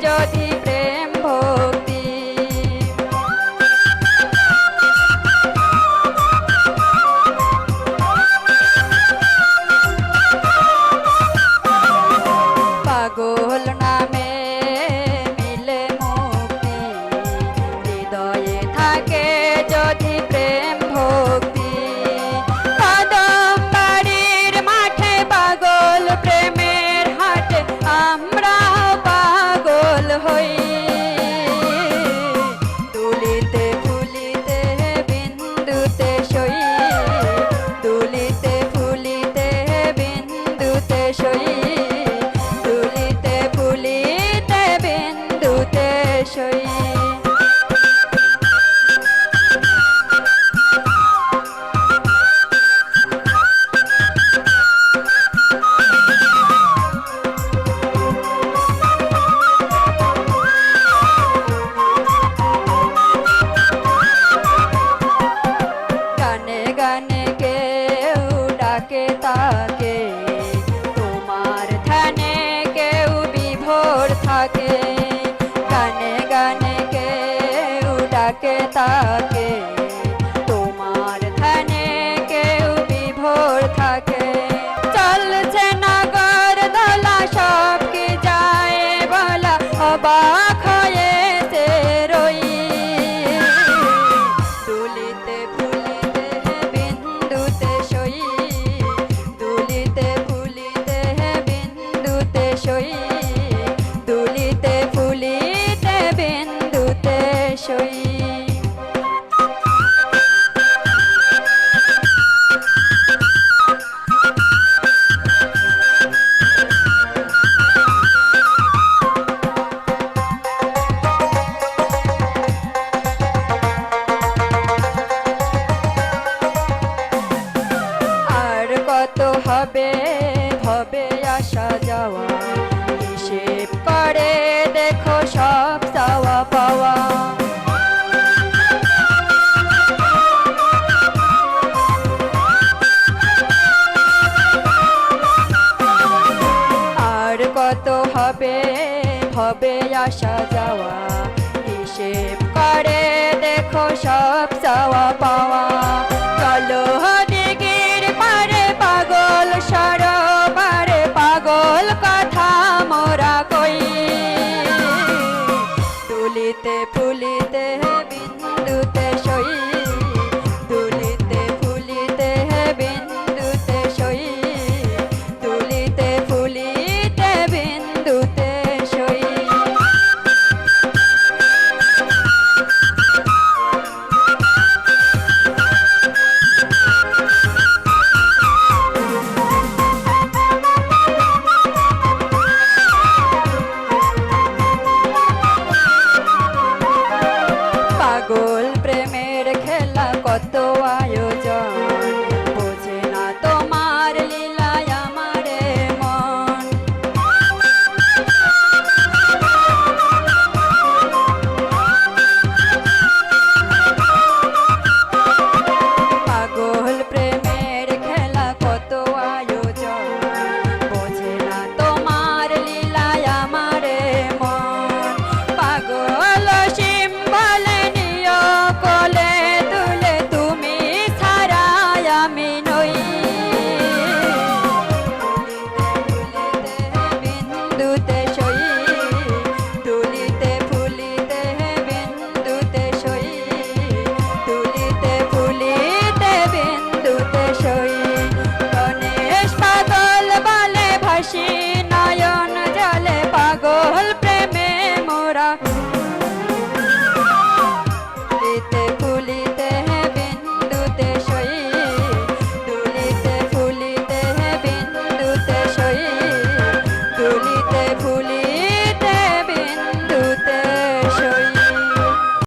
যদি প্রেম ভক্তি। পাগল নামে মিলে মুক্তি, হৃদয়ে থাকে যদি প্রেম ভক্তি। কদম বাড়ির মাঠে পাগল প্রেমের হাটে আমরা পাগল হই। তুলিতে ফুলিতে বিন্দুতে সই, তুলিতে ফুলিতে বিন্দুতে সই, তুলিতে ফুলিতে বিন্দুতে সই। গানে গানে কেউ ডাকে তাকে, তোমার ধ্যানে কেউ বিভোর থাকে। গানে গানে কেউ ডাকে তাকে, তোমার ধ্যানে কেউ বিভোর থাকে। চলছে নগর দোলা সব কি যায় বলা, অবাক হয়ে সে রই। তুলিতে ফুলিতে বিন্দুতে সই, তুলিতে ফুলিতে বিন্দুতে সই, তুলিতে ফুলিতে বিন্দুতে সই। আর কত হবে ভবে আসা যাওয়া, হিসেব করে দেখো সব চাওয়া পাওয়া। আর কত হবে ভবে আসা যাওয়া, হিসেব করে দেখো সব চাওয়া পাওয়া। চলো দিগির পারে পাগল সরোবরে, পাগল কথা মোরা কই। তুলিতে ফুলিতে বিন্দুতে সই, তুলিতে ফুলিতে বিন্দুতে সই, তুলিতে ফুলিতে বিন্দুতে সই। পাগল প্রেমের খেলা কত